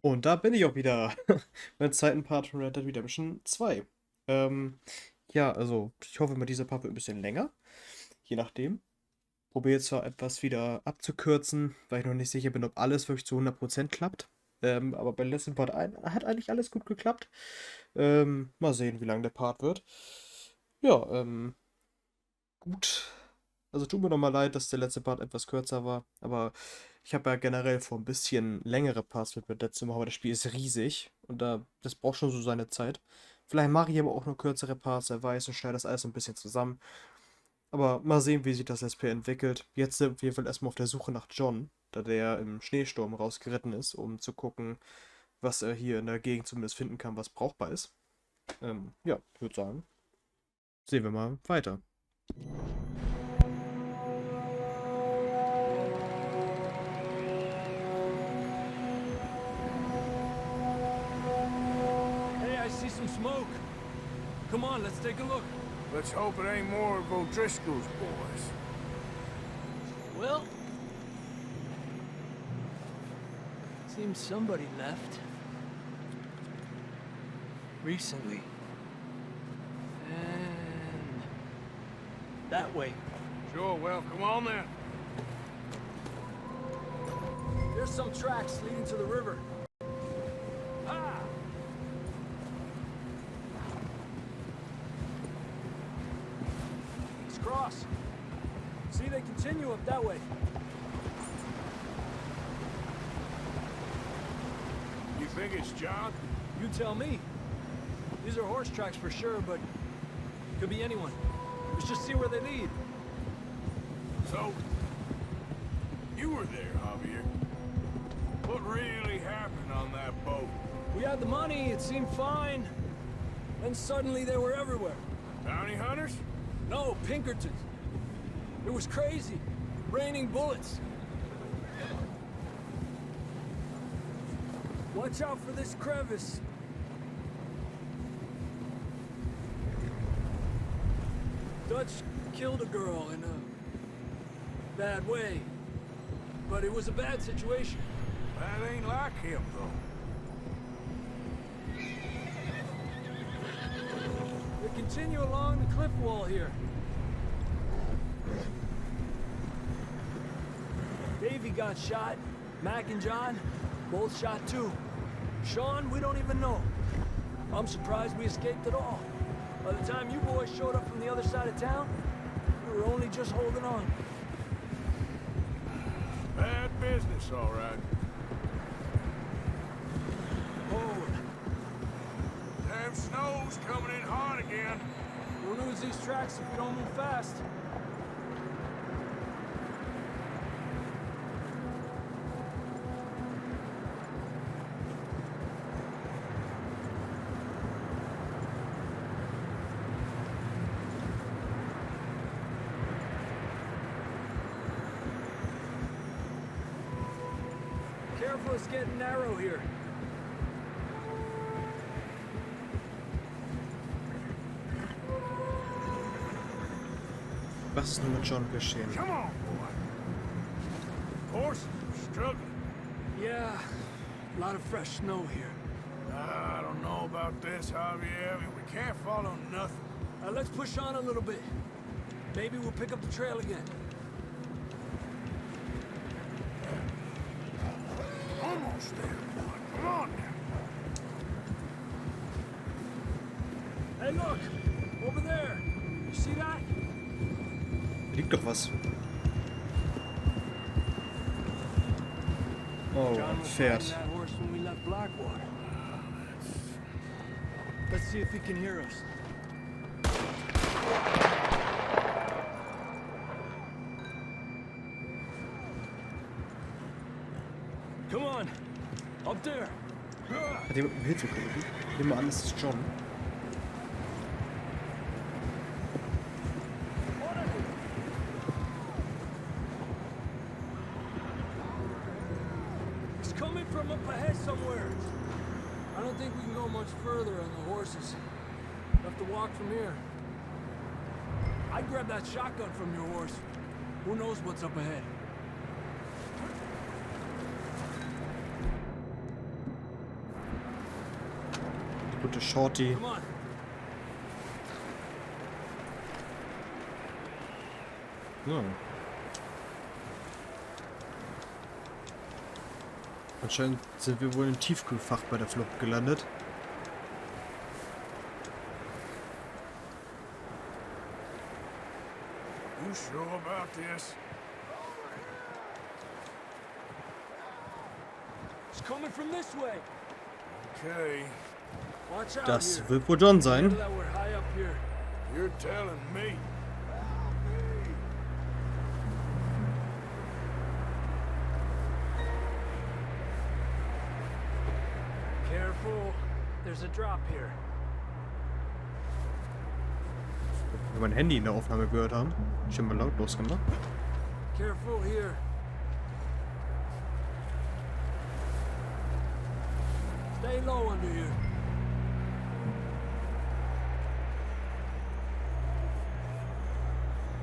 Und da bin ich auch wieder. Beim zweiten Part von Red Dead Redemption 2. Ähm, ja, also ich hoffe mal, dieser Part wird ein bisschen länger. Je nachdem. Probiere jetzt zwar etwas wieder abzukürzen, weil ich noch nicht sicher bin, ob alles wirklich zu 100% klappt. Aber beim letzten Part hat eigentlich alles gut geklappt. Mal sehen, wie lang der Part wird. Ja, gut. Also tut mir nochmal leid, dass der letzte Part etwas kürzer war, aber ich habe ja generell vor, ein bisschen längere Parts mit Red Dead zu machen, aber das Spiel ist riesig und das braucht schon so seine Zeit. Vielleicht mache ich aber auch nur kürzere Parts, wer weiß, und schneide das alles so ein bisschen zusammen. Aber mal sehen, wie sich das SP entwickelt. Jetzt sind wir auf jeden Fall erstmal auf der Suche nach John, da der im Schneesturm rausgeritten ist, um zu gucken, was er hier in der Gegend zumindest finden kann, was brauchbar ist. Ja, ich würde sagen, sehen wir mal weiter. Hey, I see some smoke. Come on, let's take a look. Let's hope it ain't more of O'Driscoll's boys. Well, seems somebody left. Recently. And that way. Sure, well, come on then. There's some tracks leading to the river. Ha! Let's cross. See, they continue up that way. You think it's John? You tell me. These are horse tracks for sure, but could be anyone. Let's just see where they lead. So, you were there, Javier. What really happened on that boat? We had the money, it seemed fine. Then suddenly they were everywhere. Bounty hunters? No, Pinkertons. It was crazy. Raining bullets. Watch out for this crevice. Dutch killed a girl in a bad way. But it was a bad situation. That ain't like him, though. They continue along the cliff wall here. Davy got shot. Mac and John, both shot too. Sean, we don't even know. I'm surprised we escaped at all. By the time you boys showed up from the other side of town, we were only just holding on. Bad business, all right. Hold. Damn snow's coming in hard again. We'll lose these tracks if we don't move fast. Careful, it's getting narrow here. Was ist nun mit John geschehen? Come on, boy. Horses are struggling. Yeah, a lot of fresh snow here. I don't know about this, Javier. I mean, we can't follow nothing. Let's push on a little bit. Maybe we'll pick up the trail again. Almost there, boy. Come on now. Hey, look! Over there! You see that? Da liegt doch was. Oh, John ein was Pferd. riding that horse when we left Blackwater. Let's see if he can hear us. Come on! Up there! Hat jemand um Hilfe gerufen? Ich nehme an, es ist John. It's coming from up ahead somewhere. I don't think we can go much further on the horses. We'll have to walk from here. I'd grab that shotgun from your horse. Who knows what's up ahead? Gute Shorty. Come on. Ja. Anscheinend sind wir wohl im Tiefkühlfach bei der Flucht gelandet. You sure about this? It's coming from this way. Okay, Watch out Das here. wird wohl John sein. That we're high up here. you're telling me. Careful. There's a drop here. Wir mein Handy in der Aufnahme gehört haben. Schon mal lautlos gemacht. Careful here. Stay low under here.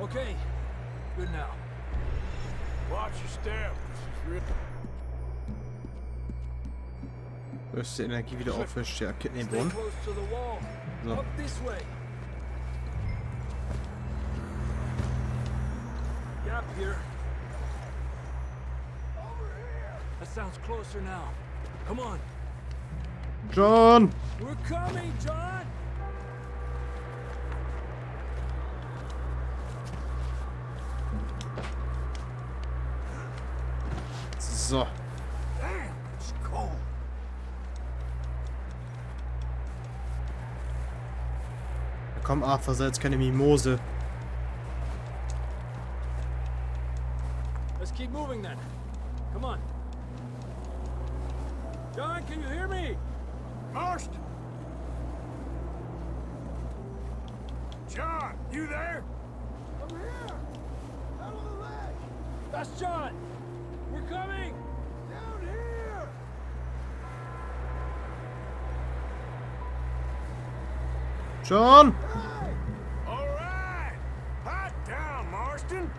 Okay. Good now. Watch your step. This is real. Du hast die Energie wieder aufwischt. Ja, Kidney Stay Brunnen. close to the wall. So. Up this way. Gap here. That sounds closer now. Come on. John! We're coming, John! So. Damn, it's cold. Komm, Arthur, sei jetzt keine Mimose. Let's keep moving then. Come on. John, can you hear me? Marston! John, you there? I'm here. Out of the ledge. That's John. We're coming. Down here. John! All right. Pipe down, Marston.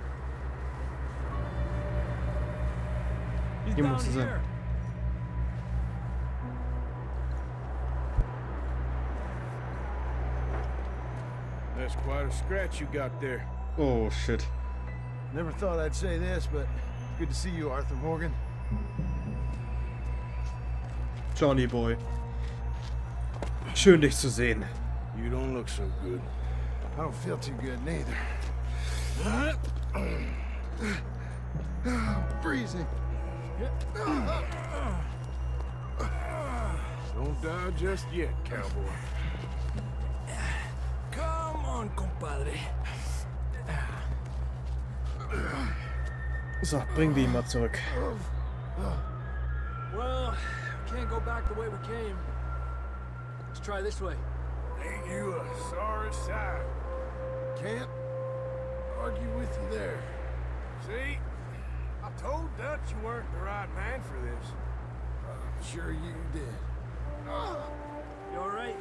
He's Hier down muss er sein. here. That's quite a scratch you got there. Oh, shit. Never thought I'd say this, but good to see you, Arthur Morgan. Johnny Boy. Schön, dich zu sehen. You don't look so good. I don't feel too good neither. Freezing. Don't die just yet, cowboy. Come on, compadre. So, bringen wir ihn mal zurück. Well, we can't go back the way we came. Let's try this way. Ain't you a sorry sight? Can't argue with you there. See? I told Dutch you weren't the right man for this. Sure you did. You all right?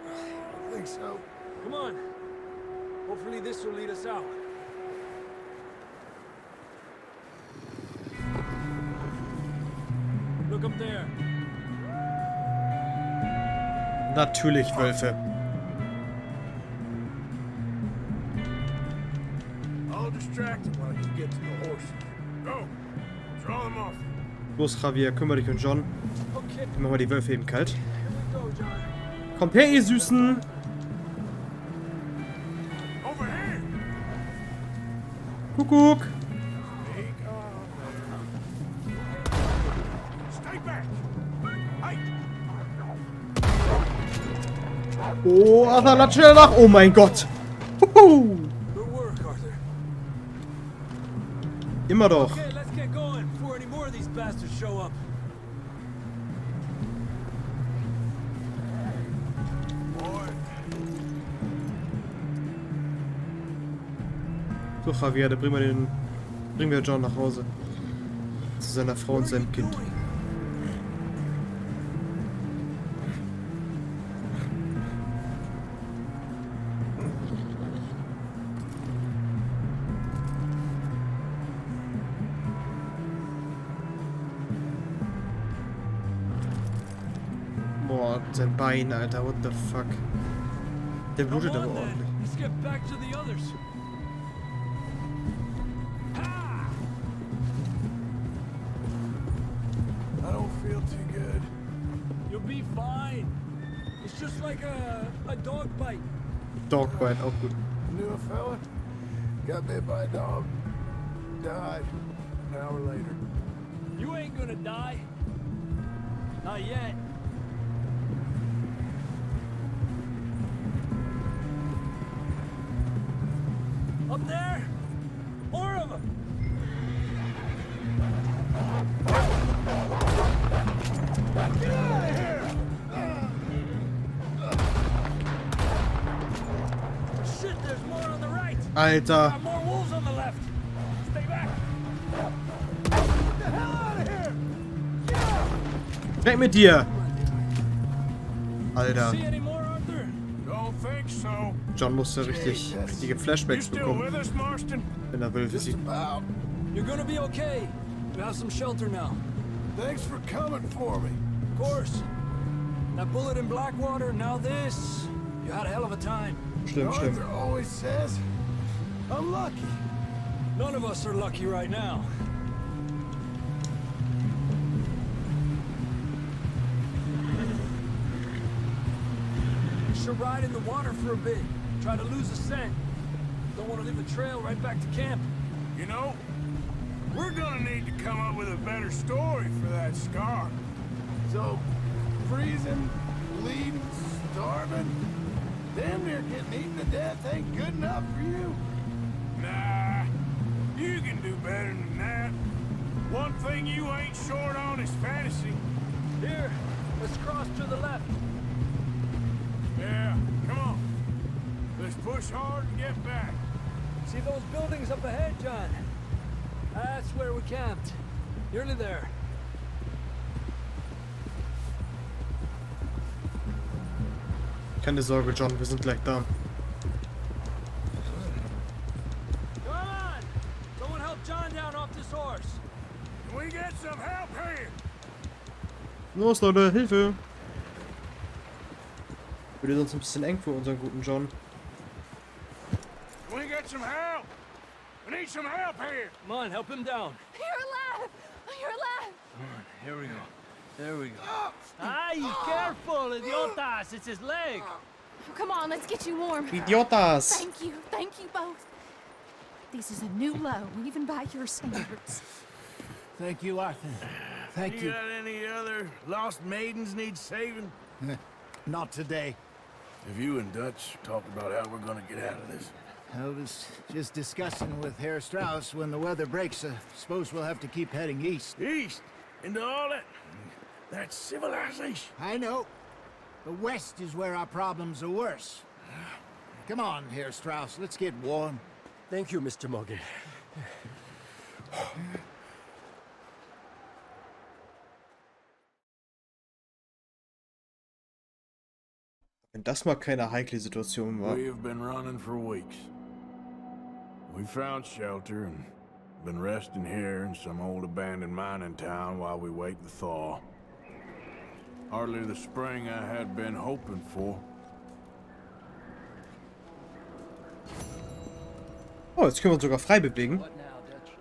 I think so. Come on. Hopefully this will lead us out. Look up there. Natürlich Wölfe. I'll distract him while you get to the horse. Go! Draw them off. Los, Javier, kümmere dich um John. Okay, Machen wir die Wölfe eben kalt. here we go, John. Kommt her, ihr Süßen! Over here! Kuckuck! Stay back! Hey! Oh, Arthur, lad schnell nach! Oh mein Gott! Huhu. Good work, Arthur. Immer doch. Okay, let's get going before any more of these bastards show up. Boy, So, Javier, dann bringen wir John nach Hause. Zu seiner Frau und seinem Kind. Boah, sein Bein, Alter. What the fuck? Der Come blutet aber on ordentlich. then. Let's get back to the others. Ha! I don't feel too good. You'll be fine. It's just like a dog bite. Dogbite, auch gut. Knew a fella, got bit by a dog, died an hour later. You ain't gonna die. Not yet. Up there? More of them. Get out of here! Shit, there's more on the right. Alter. More wolves on the left. Stay back. Get the hell out of here! Weg mit dir! Alter. See any more, Arthur? Don't think so. John musste richtige You Flashbacks still bekommen, with us, Marston? wenn er will, wie Just sie. about. You're gonna be okay. We have some shelter now. Thanks for coming for me. Of course. That bullet in Blackwater, now this. You had a hell of a time. Schlimm, schlimm. Arthur always says I'm lucky. None of us are lucky right now. You should ride in the water for a bit. Try to lose the scent. Don't want to leave a trail right back to camp. You know, we're gonna need to come up with a better story for that scar. So, freezing, bleeding, starving, damn near getting eaten to death ain't good enough for you. Nah, you can do better than that. One thing you ain't short on is fantasy. Here, let's cross to the left. Yeah, come on. Let's push hard and get back. See those buildings up ahead, John? That's where we camped. Nearly there. Keine Sorge, John, wir sind gleich da. Come on! Someone help John down off this horse. Can we get some help here? Los, Leute, Hilfe! Würde sonst ein bisschen eng für unseren guten John. Can we get some help? We need some help here. Come on, help him down. You're alive! You're alive! Come on, here we go. There we go. Ay, careful, idiotas! It's his leg. Come on, let's get you warm. Idiotas! Thank you both. This is a new low, even by your standards. Thank you, Arthur. Thank You got any other lost maidens need saving? Not today. Have you and Dutch talked about how we're gonna get out of this? I was just discussing with Herr Strauss when the weather breaks. Suppose we'll have to keep heading east. East? Into all that civilization? I know. The west is where our problems are worse. Come on, Herr Strauss. Let's get warm. Thank you, Mr. Morgan. Wenn das mal keine heikle Situation war. We have been running for weeks. We found shelter and been resting here in some old abandoned mining town while we wait the thaw. Hardly the spring I had been hoping for. Oh, jetzt können wir uns sogar frei bewegen. What now, Dutch?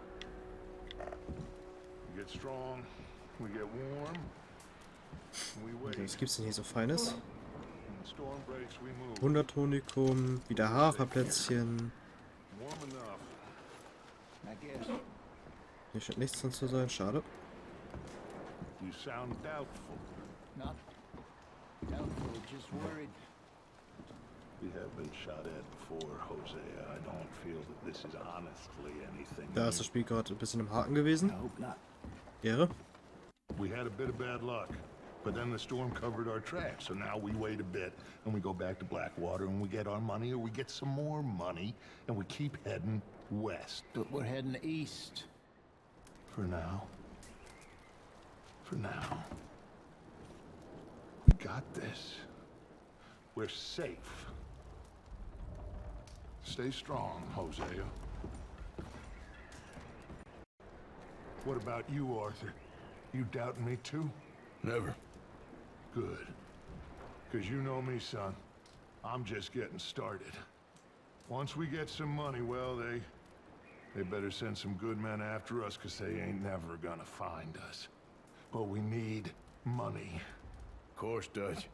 We get strong, we get warm, we wait. Was gibt's denn hier so Feines? When the storm breaks, we move. 100 Honigkum, wieder Haferplätzchen. Warm enough. I guess. Hier scheint nichts drin zu sein, schade. You sound doubtful. Not doubtful, just worried. We have been shot at before, Hosea. I don't feel that this is honestly anything. Da ist das Spiel gerade ein bisschen im Haken gewesen. I hope not. Ehre. We had a bit of bad luck, but then the storm covered our tracks. So now we wait a bit, and we go back to Blackwater, and we get our money, or we get some more money, and we keep heading west. But we're heading east. For now. For now. We got this. We're safe. Stay strong, Hosea. What about you, Arthur? You doubting me too? Never. Good. Because you know me, son. I'm just getting started. Once we get some money, well, they better send some good men after us, because they ain't never gonna find us. But we need money. Of course, Dutch.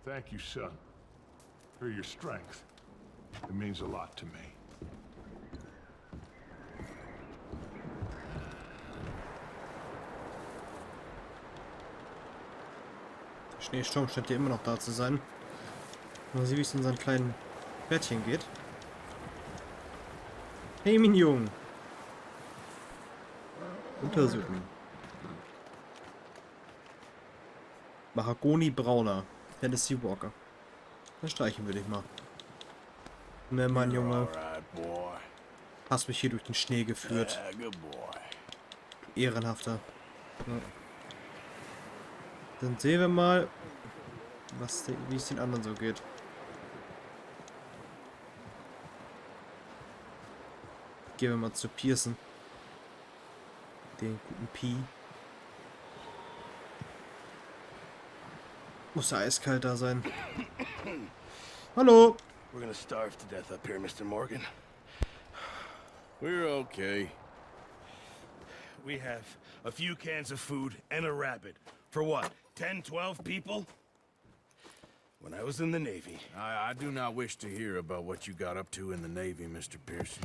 Thank you, son, for your strength. It means a lot to me. Der Schneesturm scheint ja immer noch da zu sein. Mal sehen, wie es in seinen kleinen Pferdchen geht. Hey, Mignon. Untersuchen. Mahagoni Brauner. Tennessee Walker. Dann streichen würde ich mal. Ne, mein Junge. Alright, boy. Hast mich hier durch den Schnee geführt. Yeah, good boy. Ehrenhafter. Ja. Dann sehen wir mal, wie es den anderen so geht. Gehen wir mal zu Pearson. Den guten Pi. Muss ja eiskalt da sein. Hallo! We're gonna starve to death up here, Mr. Morgan. We're okay. We have a few cans of food and a rabbit. For what, 10, 12 people? When I was in the Navy... I do not wish to hear about what you got up to in the Navy, Mr. Pearson.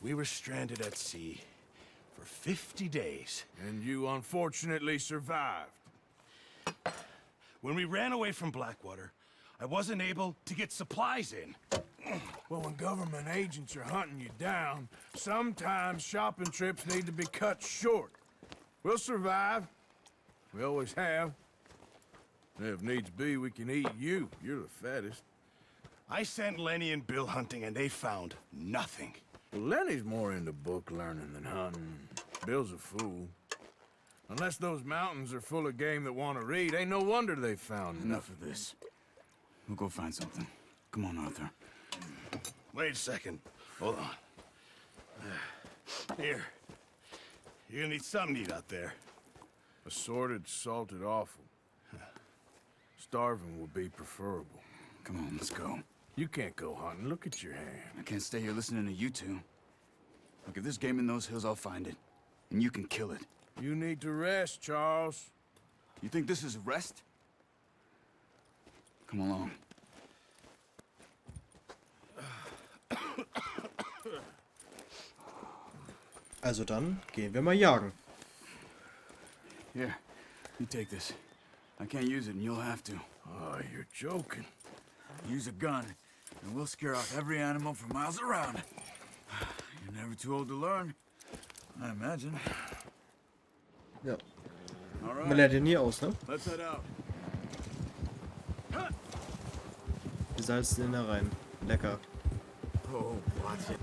We were stranded at sea for 50 days. And you unfortunately survived. When we ran away from Blackwater, I wasn't able to get supplies in. Well, when government agents are hunting you down, sometimes shopping trips need to be cut short. We'll survive. We always have. And if needs be, we can eat you. You're the fattest. I sent Lenny and Bill hunting, and they found nothing. Well, Lenny's more into book learning than hunting. Bill's a fool. Unless those mountains are full of game that want to read, ain't no wonder they found Enough of this. We'll go find something. Come on, Arthur. Wait a second. Hold on. Here. You're gonna need something to eat out there. Assorted, salted offal. Starving would be preferable. Come on, let's go. You can't go hunting. Look at your hand. I can't stay here listening to you two. Look, if there's game in those hills, I'll find it. And you can kill it. You need to rest, Charles. You think this is rest? Come along. Also dann gehen wir mal jagen. Here, you take this. I can't use it, and you'll have to. Oh, you're joking. Use a gun, and we'll scare off every animal for miles around. You're never too old to learn, I imagine. Ja. All Man right, lernt ja nie aus, ne? let's head out. Die salzen Innereien. Lecker. Oh, watch it.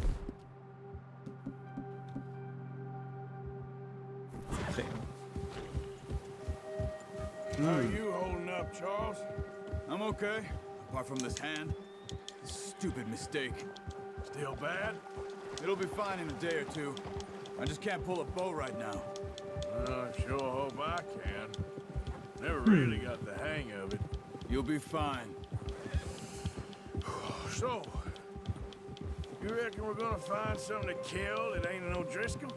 Trinken. How are you holding up, Charles? I'm okay, apart from this hand. Stupid mistake. Still bad? It'll be fine in a day or two. I just can't pull a bow right now. I sure hope I can. Never really got the hang of it. You'll be fine. So, you reckon we're gonna find something to kill that ain't an O'Driscoll?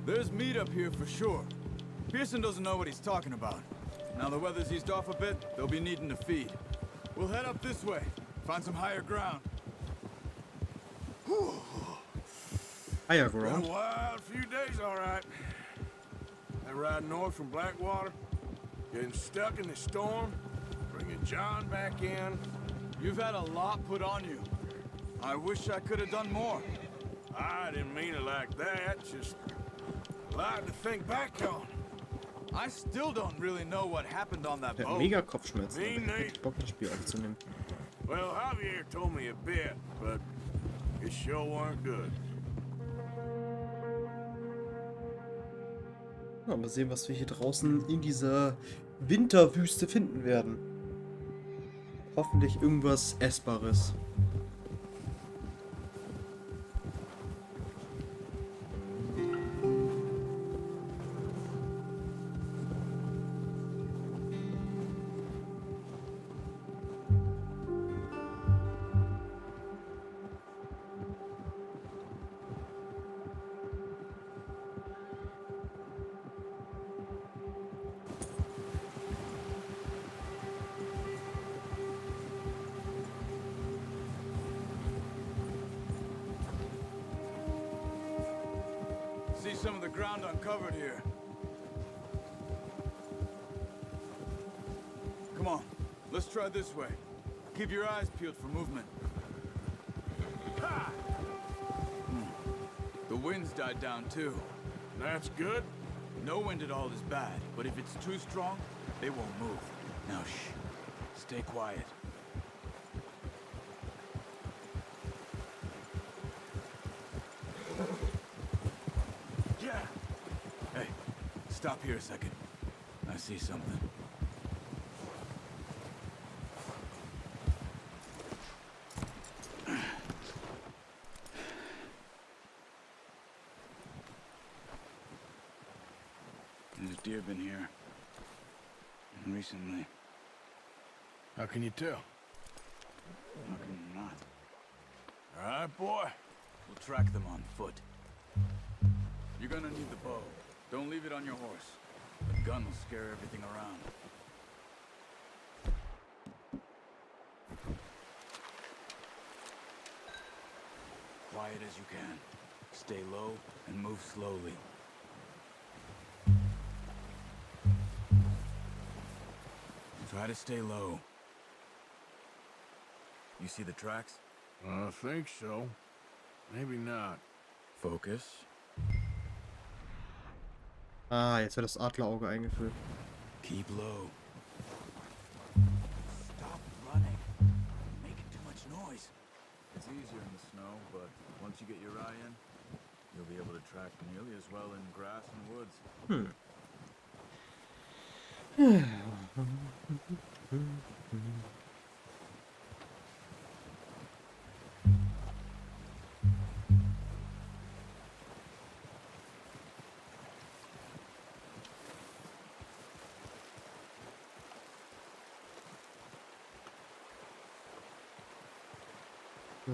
There's meat up here for sure. Pearson doesn't know what he's talking about. Now the weather's eased off a bit, they'll be needing to feed. We'll head up this way, find some higher ground. Higher Been ground. a wild few days, all right. That ride north from Blackwater, getting stuck in the storm, bringing John back in. You've had a lot put on you. I wish I could have done more. I didn't mean it like that, just a lot to think back on. I still don't really know what happened on that Der hat boat. mega Kopfschmerzen. Nee, Aber ich nee. hab Bock, das Spiel aufzunehmen. Well, Javier told me a bit, but it sure weren't good. Ja, mal sehen, was wir hier draußen in dieser Winterwüste finden werden. Hoffentlich irgendwas Essbares. some of the ground uncovered here. Come on, let's try this way. Keep your eyes peeled for movement. Ha! The wind's died down too. That's good. No wind at all is bad, but if it's too strong, they won't move. Now shh. Stay quiet. Yeah. Hey, stop here a second. I see something. There's deer been here. Recently. How can you tell? How can you not? All right, boy. We'll track them on foot. You're gonna need the bow. Don't leave it on your horse. The gun will scare everything around. Quiet as you can. Stay low and move slowly. Try to stay low. You see the tracks? I think so. Maybe not. Focus. Ah, jetzt wird das Adlerauge eingeführt. Keep low. Stop running. Making too much noise. It's easier in the snow, but once you get your eye in, you'll be able to track nearly as well in grass and woods. Mal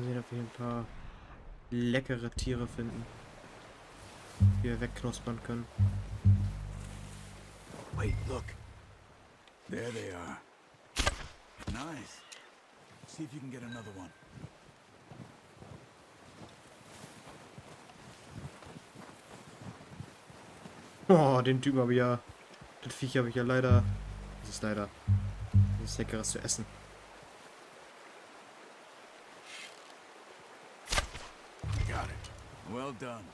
sehen, ob wir hier ein paar leckere Tiere finden, die wir wegknuspern können. Wait, look. There they are. Nice. See if you can get another one. Oh, den Typen habe ich ja. Das Viech habe ich ja leider. Das ist leider. Das ist leckeres zu essen. Got it. Well done.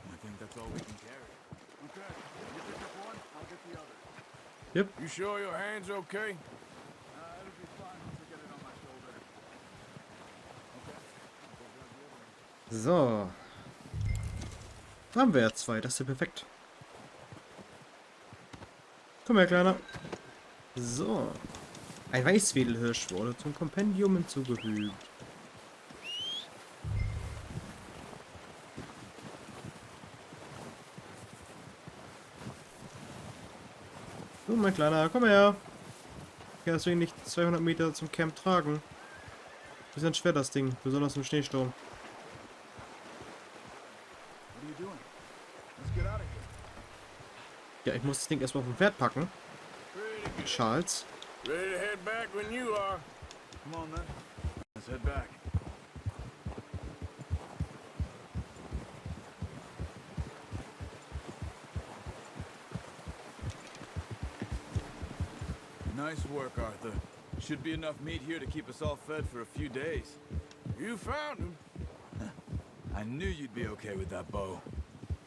I think that's all we can carry. Okay, you pick up one, I'll get the other. Yep. You sure your hand's okay? It'll be fine once I get it on my shoulder. Okay. So. Da haben wir ja zwei. Das ist ja perfekt. Komm her, Kleiner. So. Ein Weißwedelhirsch wurde zum Kompendium hinzugefügt. So, mein Kleiner, komm her. Ich kann deswegen nicht 200 Meter zum Camp tragen. Bisschen schwer das Ding, besonders im Schneesturm. What are you doing? Let's get out of here. Ja, ich muss das Ding erstmal auf dem Pferd packen. Charles. Ready to head back when you are. Come on then. Let's head back. Nice work, Arthur. Should be enough meat here to keep us all fed for a few days. You found him. I knew you'd be okay with that bow.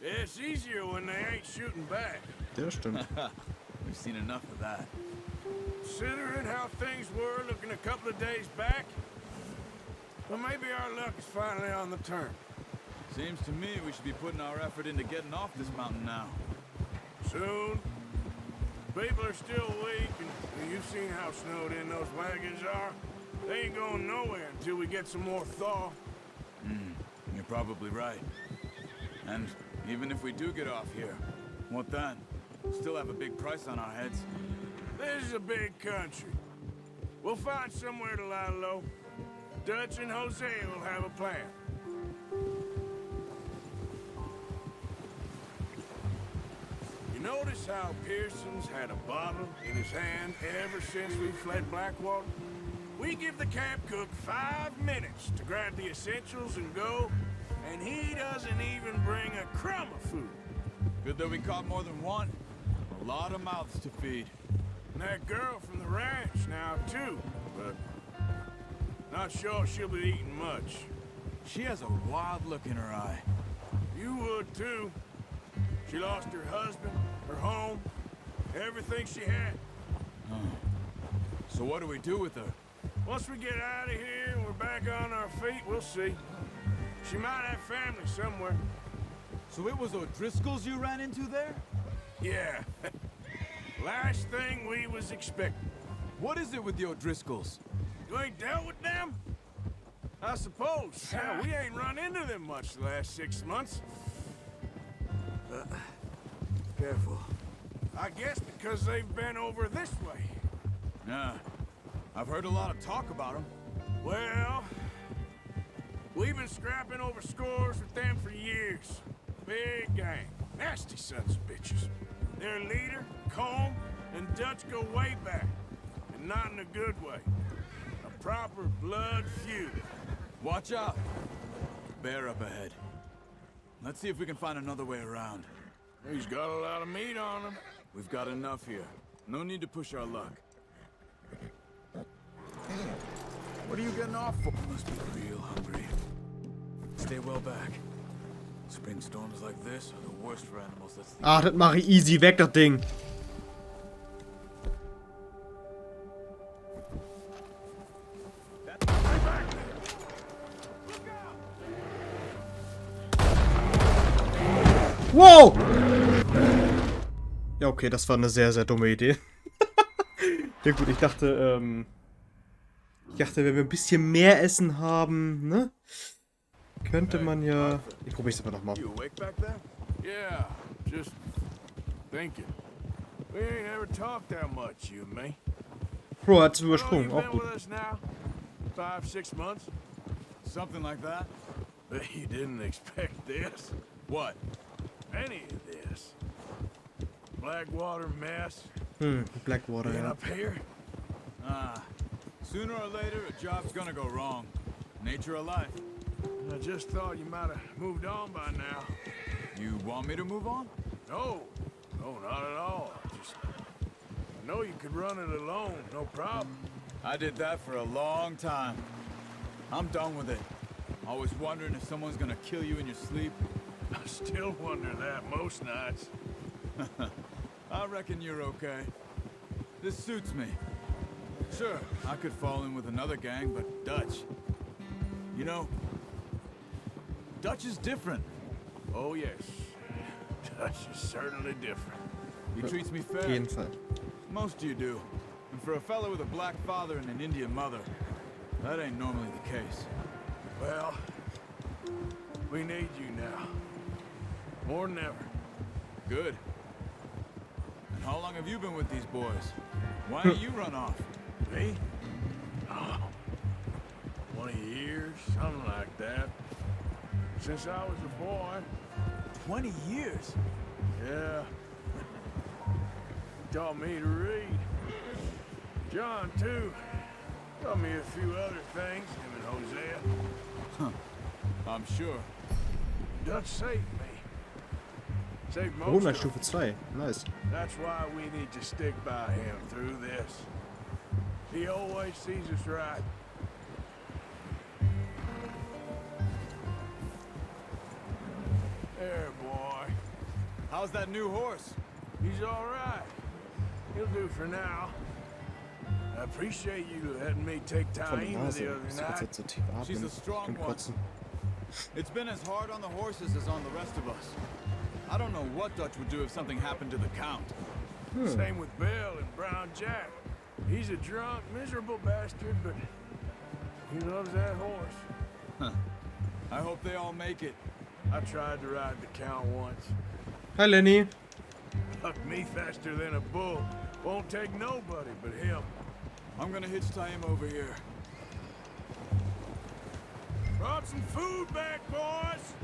It's easier when they ain't shooting back. Der stimmt. We've seen enough of that. Considering how things were looking a couple of days back, well, maybe our luck is finally on the turn. Seems to me we should be putting our effort into getting off this mountain now. Soon. People are still weak, and you've seen how snowed in those wagons are. They ain't going nowhere until we get some more thaw. You're probably right. And even if we do get off here, what then? Still have a big price on our heads. This is a big country. We'll find somewhere to lie low. Dutch and Jose will have a plan. You notice how Pearson's had a bottle in his hand ever since we fled Blackwater? We give the camp cook 5 minutes to grab the essentials and go, and he doesn't even bring a crumb of food. Good that we caught more than one. A lot of mouths to feed. And that girl from the ranch now, too, but not sure she'll be eating much. She has a wild look in her eye. You would, too. She lost her husband, her home, everything she had. So what do we do with her? Once we get out of here and we're back on our feet, we'll see. She might have family somewhere. So it was O'Driscoll's you ran into there? Yeah. Last thing we was expecting. What is it with the O'Driscolls? You ain't dealt with them? I suppose. Yeah, we ain't run into them much the last 6 months. Careful. I guess because they've been over this way. Nah. I've heard a lot of talk about them. Well, we've been scrapping over scores with them for years. Big gang. Nasty sons of bitches. Their leader, Combe, and Dutch go way back. And not in a good way. A proper blood feud. Watch out. Bear up ahead. Let's see if we can find another way around. He's got a lot of meat on him. We've got enough here. No need to push our luck. What are you getting off for? Must be real hungry. Stay well back. Spring storms like this are the worst for animals. That's the Ah, das mache ich easy weg, das Ding. Wow! Ja, okay, das war eine sehr, sehr dumme Idee. Ja gut, ich dachte, wenn wir ein bisschen mehr Essen haben, ne? Könnte man ja... Ich probiere es aber nochmal. You awake back there? Yeah, just thinking. We ain't ever talked that much, you and me. Bro, hat's Oh, übersprungen, you've auch been gut. with us now 5, 6 months. Something like that? But you didn't expect this. What? Any of this. Blackwater mess. Blackwater, Being ja. up here. Sooner or later, a job's gonna go wrong. Nature of life. I just thought you might have moved on by now. You want me to move on? No, no, not at all. I know you could run it alone, no problem. I did that for a long time. I'm done with it. Always wondering if someone's gonna kill you in your sleep. I still wonder that most nights. I reckon you're okay. This suits me. Sure, I could fall in with another gang, but Dutch... You know, Dutch is different. Oh, yes. Dutch is certainly different. He treats me Auf fair. jeden Fall. Most of you do. And for a fellow with a black father and an Indian mother, that ain't normally the case. Well, we need you now. More than ever. Good. And how long have you been with these boys? Why ain't you run off? Me? Oh, 20 years, something like that. Since I was a boy. 20 years? Yeah. Taught me to read. John, too. Taught me a few other things, him and Hosea. I'm sure. Dutch saved me. Saved most Corona of them. Stufe 2. Nice. That's why we need to stick by him through this. He always sees us right. There, boy. How's that new horse? He's all right. He'll do for now. I appreciate you letting me take Von der Taina Nase. the other Ich muss night. jetzt so tief She's atmen. a strong Ich kann one. kotzen. It's been as hard on the horses as on the rest of us. I don't know what Dutch would do if something happened to the Count. Same with Bill and Brown Jack. He's a drunk, miserable bastard, but he loves that horse. I hope they all make it. I tried to ride the Count once. Hi, Lenny. Hucked me faster than a bull. Won't take nobody but him. I'm gonna hitch tie him over here. Brought some food back, boys.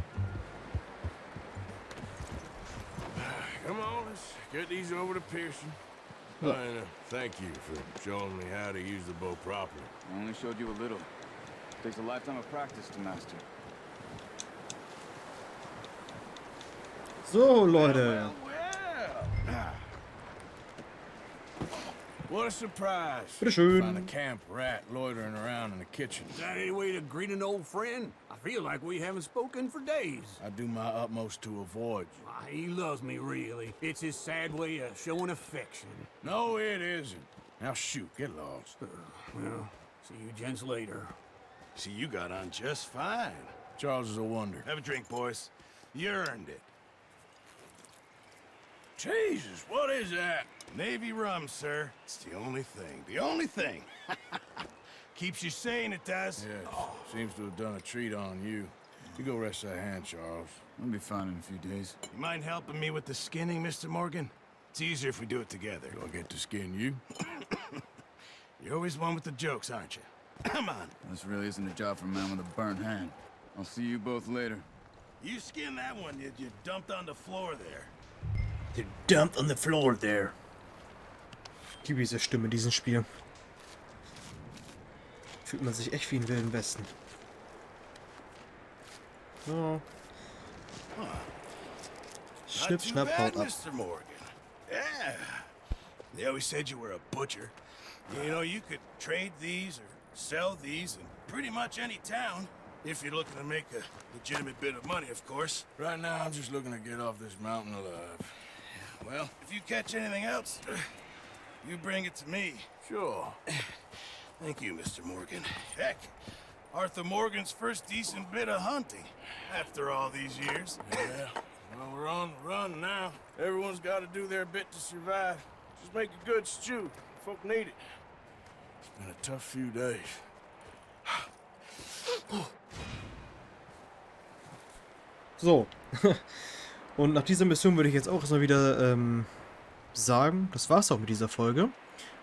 Come on, let's get these over to Pearson. Yeah. And thank you for showing me how to use the bow properly. I only showed you a little. Takes a lifetime of practice to master. So, Leute. What a surprise. Bitteschön. Find a camp rat loitering around in the kitchen. Is that any way to greet an old friend? I feel like we haven't spoken for days. I do my utmost to avoid you. Why, he loves me, really. It's his sad way of showing affection. No, it isn't. Now shoot, get lost. Well, see you gents later. See, you got on just fine. Charles is a wonder. Have a drink, boys. You earned it. Jesus, what is that? Navy rum, sir. It's the only thing. The only thing. Keeps you sane, it does. Yes, seems to have done a treat on you. You go rest that hand, Charles. I'll be fine in a few days. You mind helping me with the skinning, Mr. Morgan? It's easier if we do it together. Do I get to skin you? You're always one with the jokes, aren't you? Come on. This really isn't a job for a man with a burnt hand. I'll see you both later. You skinned that one you dumped on the floor there. The dumped on the floor there. Ich liebe diese Stimme in diesem Spiel. Fühlt man sich echt wie im Wilden Westen. So. Schnipp, Not too schnapp, bad, haut ab. Mr. Morgan. Yeah. They always said you were a butcher. You know, you could trade these or sell these in pretty much any town. If you're looking to make a legitimate bit of money, of course. Right now, I'm just looking to get off this mountain alive. Well, if you catch anything else, you bring it to me. Sure. Thank you, Mr. Morgan. Heck, Arthur Morgan's first decent bit of hunting after all these years. Yeah. Well, we're on the run now. Everyone's got to do their bit to survive. Just make a good stew. Folk need it. It's been a tough few days. So. Und nach dieser Mission würde ich jetzt auch erstmal wieder sagen, das war's auch mit dieser Folge.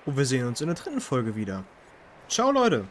Und wir sehen uns in der dritten Folge wieder. Ciao, Leute!